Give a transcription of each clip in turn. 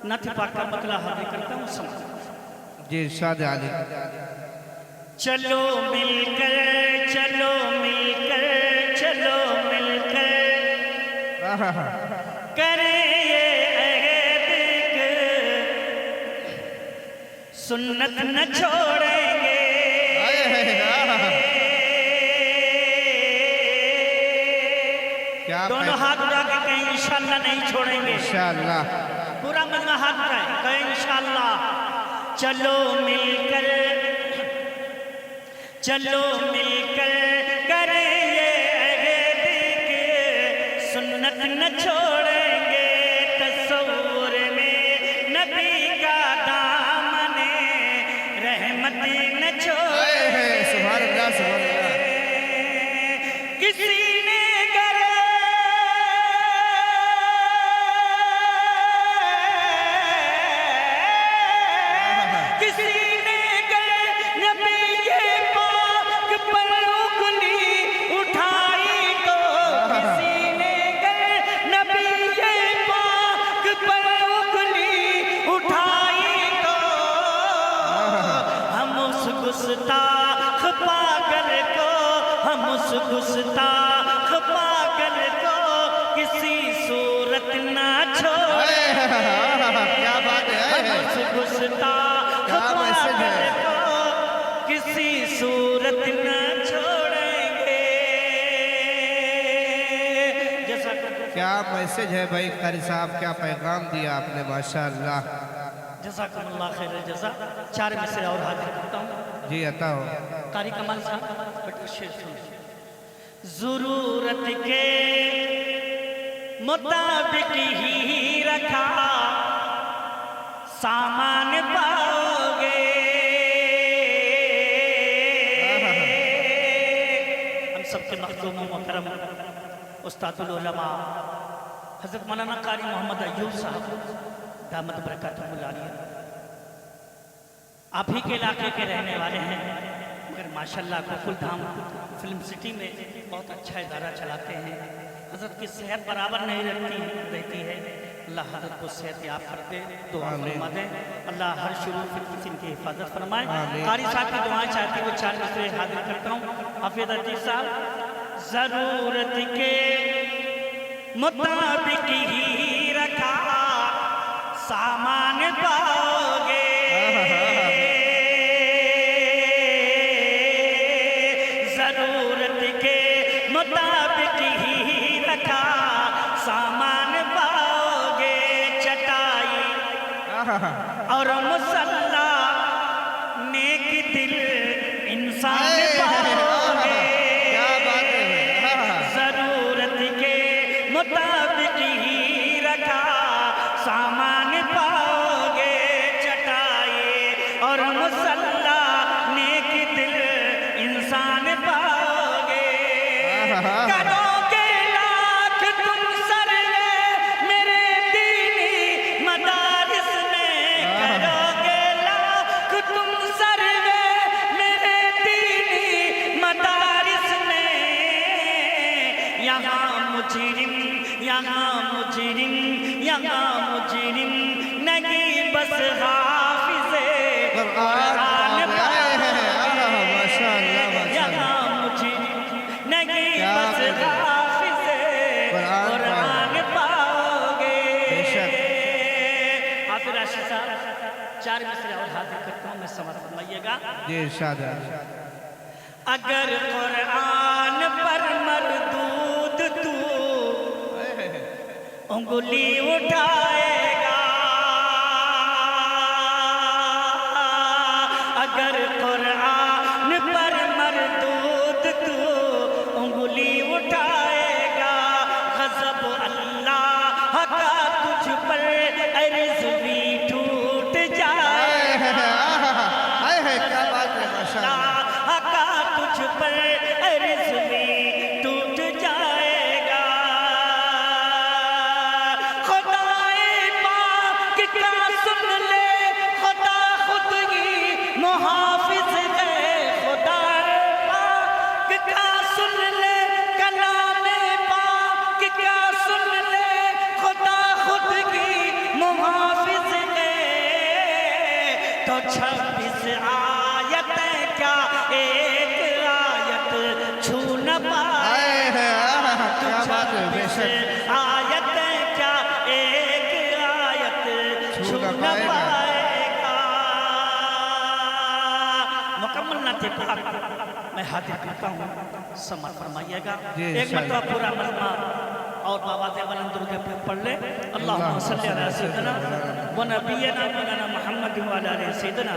नाथ पाक का मतलब हाजिर करता हूँ समझ जी इरशाद आली। चलो मिलकर चलो मिलकर चलो मिलकर करें ये सुन्नत न छोड़ेंगे। दोनों हाथ उठा के कहीं इंशाअल्लाह नहीं छोड़ेंगे। इंशाअल्लाह पूरा मजमा हाथ उठाए कहीं इंशाअल्लाह। चलो मिलकर करें ये सुन्नत न छोड़ेंगे। तस्वुर में नबी का दामने रहमत न छोड़ेंगे। सुभान अल्लाह सुभान अल्लाह। किसी गुस्ताख पागल को किसी सूरत ना छोड़े। क्या बात है। गुस्ताख पागल को किसी सूरत ना छोड़ेंगे। जैसा क्या मैसेज है भाई कारी साहब, क्या पैगाम दिया आपने माशाअल्लाह। जज़ाकुमुल्लाह खैर जज़ा। 4 मिसरे और हाजिर करता हूँ जी अता हो। कारी कमाल साहब शेर सुन। जरूरत के मुताबिक ही रखा सामान पाओगे। हम सबके मखदूम मुकरम उस्तादुल उलमा हज़रत मौलाना कारी मोहम्मद अय्यूब साहब दामत बरकातुहुल आलिया आप ही के इलाके के रहने वाले हैं, मगर माशाल्लाह गोकुल धाम फिल्म सिटी में बहुत अच्छा इदारा चलाते हैं। हज़रत की सेहत बराबर नहीं रहती है। अल्लाह हज़रत को सेहत याब कर दे, दुआ फरमा दे। अल्लाह हर शुरू फिर की हिफाजत फरमाए। कारी साहब की दुआएं चाहती वो 4 मिसरे हाजिर करता हूँ। हाफिज़ अतीक साहब। ज़रूरत के मुताबिक ही रखा सामान पाओगे। जरूरत के मुताबिक ही रखा सामान पाओगे। चटाई और मुसल्ला नेक दिल इंसान पाओगे। जरूरत के मुताबिक ही रखा सामान पाओगे। चटाई और मुसल्ला नेक दिल इंसान पाओगे। करोगे लाख तुम सरवे मेरे दीनी मदारिस में। करोगे लाख तुम सरवे मेरे दीनी मदारिस में। यहाँ मुजरिम नहीं बस हाफिज़े कुरान पाओगे। 4 मिसरे और हाजिर करता हूँ, मैं समझ फरमाइएगा। जी इरशाद। अगर कुरान पर मरदूद तू उंगली उठाएगा। अगर कुरान पर मरदूद तू उंगली उठाएगा। गज़ब अल्लाह का तुझ पर अर्ज़ भी टूट जाएगा। क्या बात है माशाअल्लाह। का तुझ पर अर्ज़ भी टूट जाएगा। खुदाए पाक का सुन ले, खुदा खुद ही मुहाफ़िज़ है। खुदाए पाक का सुन ले, कलामे पाक का सुन ले, खुदा खुद ही मुहाफ़िज़ तो 26 आयतें क्या एक आयत छू न पाए। क्या बात है, बेशक आयतें क्या एक आयत छू न पाएगा। मुकम्मल ना थे पाक मैं हाजिर करता हूँ, समझ फरमाइएगा। एक मतलब पूरा मजमा और बाबा देवानंद दुर्गे पे पढ़ ले। अल्लाहुम्मा सल्ली अला सय्यिदना व नबियना मौलाना मुहम्मद व अला आलि सय्यिदना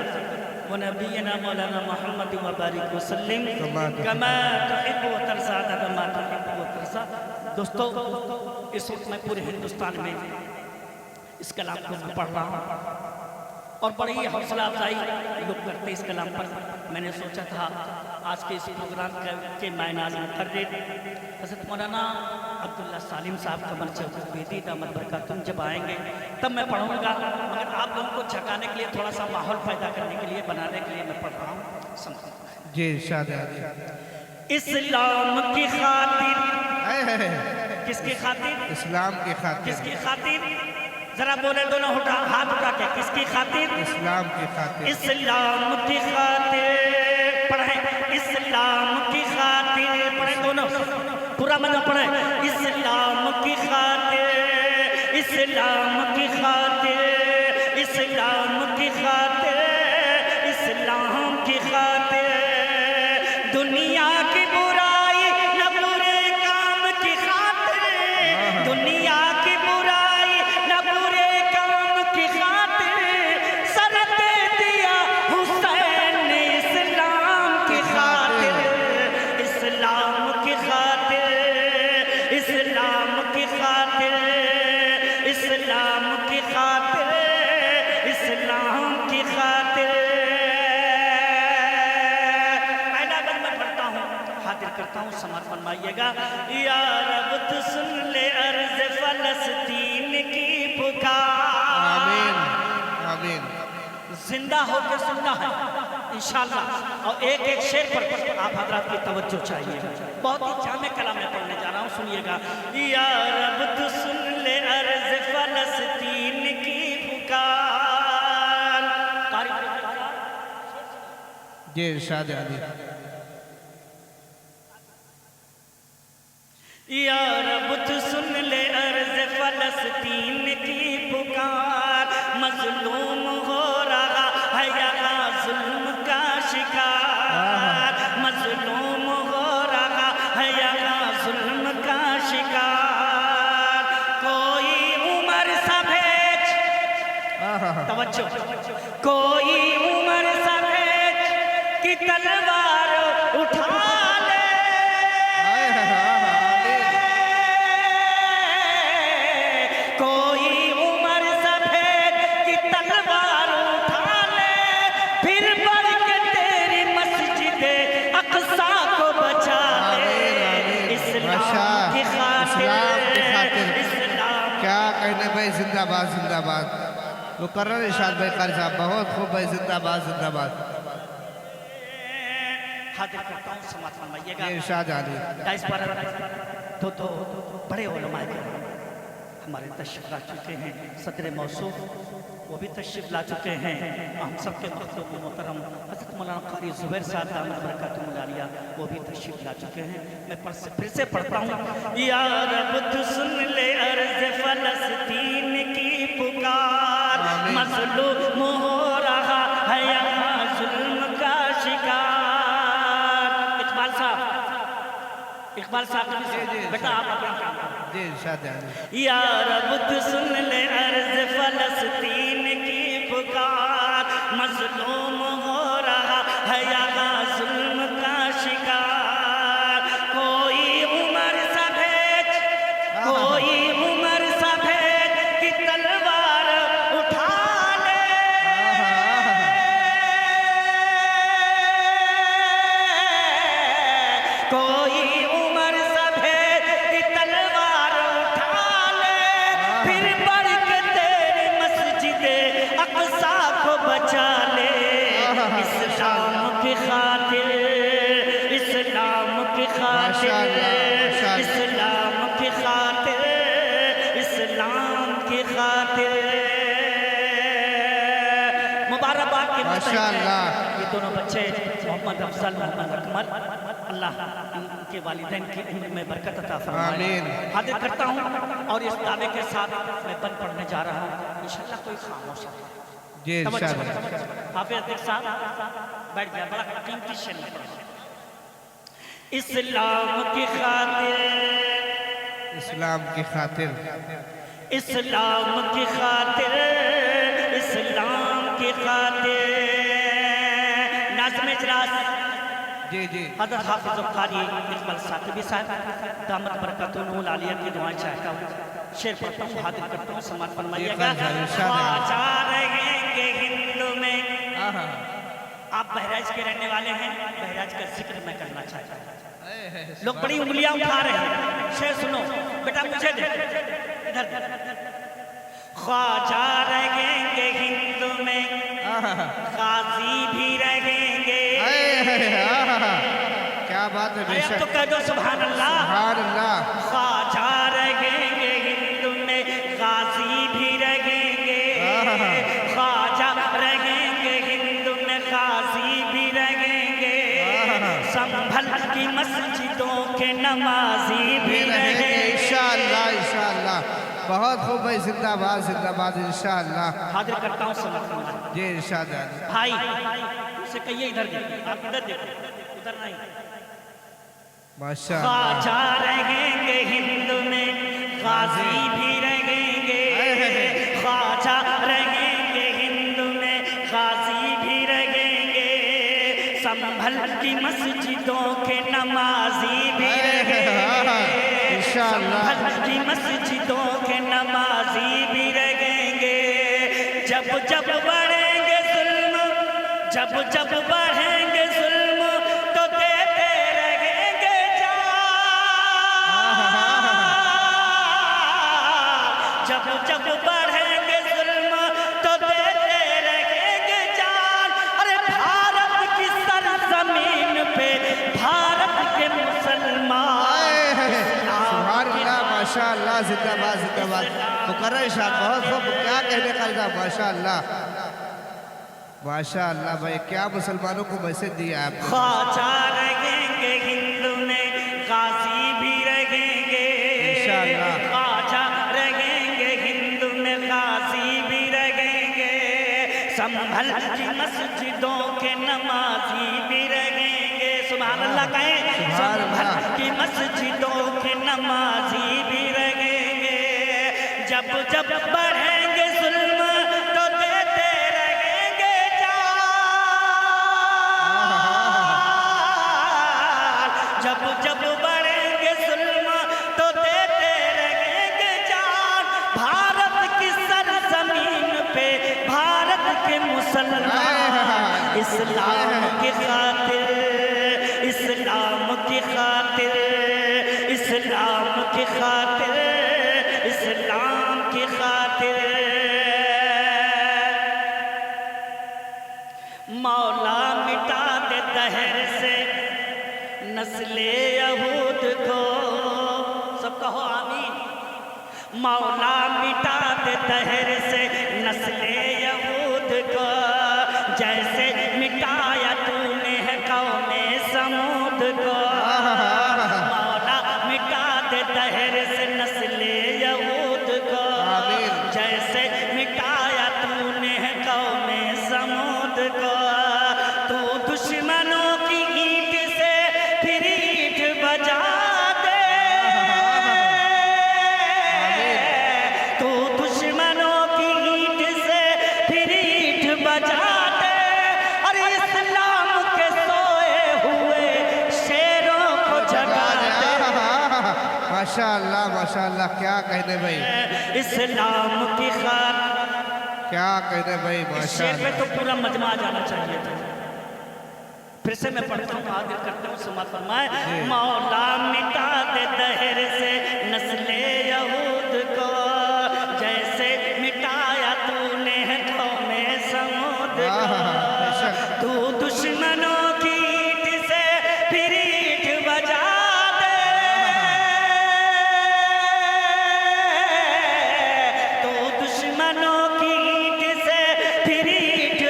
व नबियना मौलाना मुहम्मद व बारिक व सल्लिम कमा तुहिब्बु व तरज़ा कमा तुहिब्बु व तरज़ा। दोस्तों, इस वक्त मैं पूरे हिंदुस्तान में इस कलाम को पढ़ रहा हूँ और बड़ी हौसला अफजाई लोग करते इस कलाम पर। मैंने सोचा था आज के इस प्रोग्राम के मायनाज मुकर्रिर हज़रत मौलाना अब्दुल्ला सालिम साहब कमर चौधरी बेदी दामद बरकातुहू जब आएंगे तब मैं पढ़ूंगा, मगर आप लोगों को झकाने के लिए, थोड़ा सा माहौल पैदा करने के लिए, बनाने के लिए मैं पढ़ रहा हूँ। जी इरशाद। इस्लाम की खातिर, किसकी खातिर? इस्लाम की खातिर। किसकी खातिर? जरा बोले दोनों हाथ उठा के, किसकी खातिर? इस्लाम की खातिर। इस्लाम की खातिर पढ़े, इस्लाम की खातिर पढ़े, दोनों पूरा मतलब पढ़े। इस्लाम की खातिर, इस्लाम की खातिर, इस्लाम की खातिर, इस्लाम की खातिर दुनिया की बुराई न बुरे काम की खातिर, दुनिया की बुराई न बुरे काम की खातिर सर दे दिया हुसैन ने इस्लाम की खातिर, इस्लाम की खातिर, इस्लाम की खातिर, इस्लाम की खातिर, इस्लाम की खातिर। पहला बंद मैं पढ़ता हूँ, हाजिर करता हूँ, समझ फरमाइएगा। या रब तू सुन ले अर्ज़ फ़लस्तीन की पुकार। आमीन आमीन। जिंदा होकर सुनना है इंशाअल्लाह, और एक एक शेर पर आप हजरात की तवज्जो चाहिए। बहुत ही जामे कलाम में पढ़ने जा रहा हूँ, सुनिएगा। या रब तू सुन ले अर्ज़ फ़लस्तीन की पुकार। जी इरशाद अली। या रब तू सुन ले अर्ज़ फ़लस्तीन की पुकार, मज़लूम हो रहा है यहाँ जुल्म का शिकार, मज़लूम हो रहा है यहाँ जुल्म का शिकार। कोई उमर सफेद, तवज्जो, कोई उमर सफेद की तलवार उठा ले, कोई उमर सफेद की तलवार उठा ले, फिर बढ़ के तेरी मस्जिद अक़सा को बचा ले। इस्लाम की खातिर, क्या कहने भाई, जिंदाबाद जिंदाबाद। मुकर्रर इरशाद भाई कारी साहब, बहुत खूब भाई, जिंदाबाद जिंदाबाद। हाजिर करता हूँ, समाज फरमाइएगा। इरशाद अली। इस पर तो बड़े उलमाए हमारे तशरीफ ला चुके हैं, सदर मौसूफ वो भी तशरीफ ला चुके हैं। हम सबके मखदूम मोहतरम हज़रत मौलाना क़ारी ज़ुबैर साहब दामद बरकातुहू आलिया वो भी तशरीफ ला चुके हैं। मैं फिर से पढ़ता हूँ। या रब तू सुन ले अर्ज़ फ़लस्तीन की पुकार, मज़लूम हो रहा है यहाँ जुल्म का शिकार। इकबाल साहब, इकबाल साहब बेटा आप अपना काम करो। जी इरशाद अली। या रब तू सुन ले अर्ज़ फ़लस्तीन की पुकार, मज़लूम हो रहा है यहाँ जुल्म का शिकार। कोई उमर सफेद, कोई उमर सफेद की तलवार उठा ले, कोई उमर सफेद की तलवार उठा ले, फिर बढ़ के तेरे मुबारकबाद के मुस्तहिक हैं। माशाअल्लाह। ये दोनों बच्चे मोहम्मद अफजल, मोहम्मद अकमल, अल्लाह उनके वालिदैन की उम्र में बरकत अता फरमाए। आमीन। हाजिर करता हूँ और इस दावे के साथ मैं बंद पढ़ने जा रहा हूँ। इंशाल्लाह कोई खामोश है। जी इरशाद। हाफिज अतीक साहब बैठ गया, बड़ा कीमती शेर है। इस्लाम की खातिर, इस्लाम की खातिर, इस्लाम की खातिर, इस्लाम की खातिर नाज़्म इजलास जी जी हज़रत हाफिज़ कारी इकबाल सातिबी साहब दामत बरकतुहुल आलिया की दुआएं चाहता हूँ। शेर पढ़ता हूँ, हाजिर करता हूँ, समाअत फरमाइएगा। ख्वाजा रहेंगे हिंद में। आप बहराइच के रहने वाले हैं, बहराइच का जिक्र मैं करना चाहता हूँ। लोग बड़ी उंगलियां उठा रहे हैं। शेर सुनो बेटा, मुझे दे इधर। ख्वाजा रहेंगे हिंद में, गाजी भी रहेंगे। क्या बात है अब बेशक। तो कह दो सुभान अल्लाह। सुभान अल्लाह। ख्वाजा रहेंगे हिंद में, गाजी भी रहेंगे। ख्वाजा रहेंगे हिंद में, गाजी भी रहेंगे। संभल की मस्जिदों के नमाजी भी रहेंगे। इंशाअल्लाह इंशाअल्लाह। बहुत खूब भाई, जिंदाबाद जिंदाबाद इंशाअल्लाह। हाजिर करता हूँ समझ जी इरशाद। भाई उसे कहिए इधर देखो, आप इधर देखो, उधर नहीं। माशाअल्लाह। ख्वाजा रहेंगे हिंद में, गाजी भी रहेंगे। ख्वाजा रहेंगे हिंद में, गाजी भी रहेंगे। संभल की मस्जिदों के नमाजी भी रहेंगे। इंशाअल्लाह। संभल की मस्जिदों के नमाजी भी रहेंगे। जब जब बढ़ेंगे जुल्म, जब जब बढ़ेंगे जुल्म, तो देते रहेंगे जान। जब जब बढ़ेंगे जुल्म, तो देते रहेंगे जान। अरे भारत की सरजमीन पे भारत के मुसलमान। सुभान अल्लाह माशाअल्लाह जिंदाबाद जिंदाबाद। मुकर्रर इरशाद बहुत खूब। क्या कहने का था, माशाअल्लाह माशाअल्लाह भाई, क्या मुसलमानों को मैसेज दिया आपने। ख्वाजा रहेंगे हिंद में, गाजी भी रहेंगे। इंशाअल्लाह। ख्वाजा रहेंगे हिंद में, गाजी भी रहेंगे। संभल की मस्जिदों के नमाजी भी रहेंगे। सुभान अल्लाह कहें। सुभान अल्लाह। संभल की मस्जिदों के नमाजी भी रहेंगे। जब जब बढ़ेंगे जुल्म, तो देते रहेंगे जान। जब जब बढ़ेंगे जुल्म, तो देते रहेंगे जान। भारत की सरजमीन पे भारत के मुसलमान इस्लाम की खातिर, इस्लाम की खातिर, इस्लाम की खातिर, इस्लाम की खातिर मौला मिटा दे दहर से नस्ले यहूद को। सब कहो आमीन। मौला मिटा दे दहर से नस्ले यहूद को, जैसे मिटाया तूने है कौमे समूद को। मौला मिटा दे दहर से नस्ले यहूद को, जैसे मिटाया तूने है कौमे समूद को। तू दुश्मनों की ईंट से फिर ईंट बजा दे। तू दुश्मनों की ईंट से फिर ईंट बजा दे। अरे इस्लाम के सोए हुए शेरों को जगा दे। माशाअल्लाह माशाअल्लाह। क्या कहने भाई, इस्लाम की खातिर। क्या कहने भाई शेर पे माशाअल्लाह। तो पूरा मजमा आ जाना चाहिए था। फिर से मैं पढ़ता हूँ, हाजिर करता हूँ, समाअत फरमाए। मौला मिटा दे दहर से नस्ले यहूद को, जैसे मिटाया तूने कौमे समूद को। तू दुश्मनों की ईंट से फिर ईंट बजा दे। तू दुश्मनों की ईंट से फिर ईंट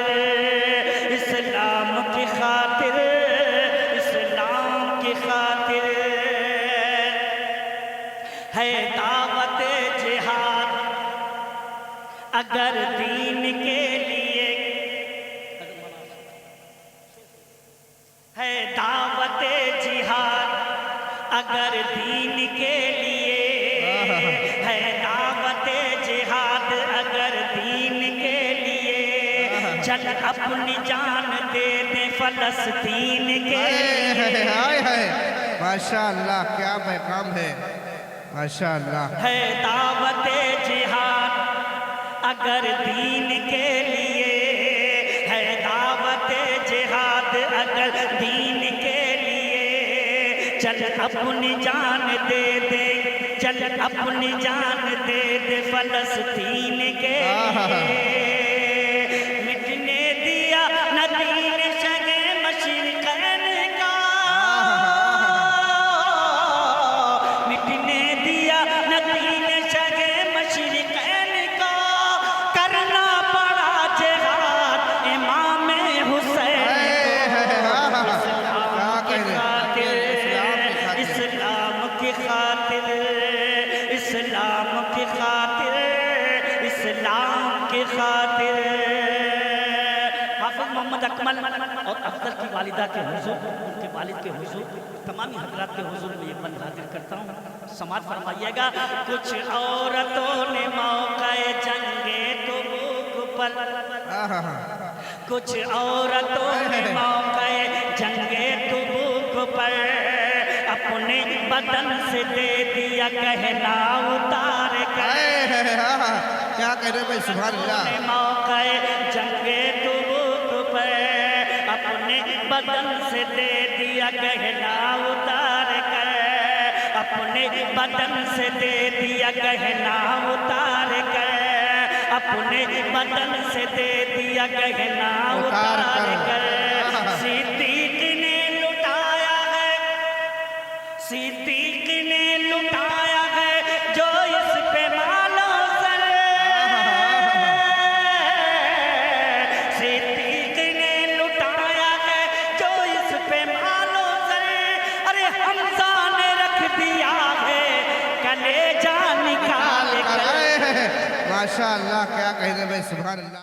खातिर, इस्लाम की खातिर, इस्लाम की खातिर है दावत जिहाद। अगर दीन के लिए है दावत जिहाद, अगर दीन के लिए है दावत जिहाद, अगर दीन के लिए चल अपनी जान दे दे फलस्तीन के लिए। हाय हाय माशाअल्लाह, क्या पैगाम है माशाअल्लाह। है दावत जिहाद अगर दीन के लिए, है दावत जिहाद अगर दीन के लिए, चल अपनी जान दे दे, चल अपनी जान दे दे फलस्तीन के लिए। मिटने दिया न दीन शगे मशरिकैन का, मिटने दिया न दीन शगे मशरिकैन का, करना पड़ा जिहाद इमाम हुसैन। इस्लाम की खातिर, इस्लाम की खातिर, इस्लाम की खातिर। हाफिज मोहम्मद अकमल और अख्तर की वालिदा के हुजूर, उनके वालिद के हुजूर, तमामी हजरात के हुजूर में ये बंद हाजिर करता हूँ। समाज फरमाइएगा। कुछ औरतों ने मौक़े जंगे तबूक पर, कुछ औरतों ने मौक़े जंगे तबूक पर अपने बदन से दे दिया कहना उतार कर। क्या कह रहे भाई, सुभान अल्लाह। मौक़े जंगे तबूक पर अपने बदन से दे दिया कहना उतार कर, अपने बदन से दे दिया कहना उतार कर, अपने बदन से दे दिया कहना उतार कर। सिद्दीक ने लुटाया है, सिद्दीक ने लुटाया है जो इस पे मालो सर, सिद्दीक ने लुटाया है जो इस पे मालो सर। अरे हमजा ने रख दिया है कलेजा निकाल कर। माशाअल्लाह, क्या कह रहे भाई, सुभान अल्लाह।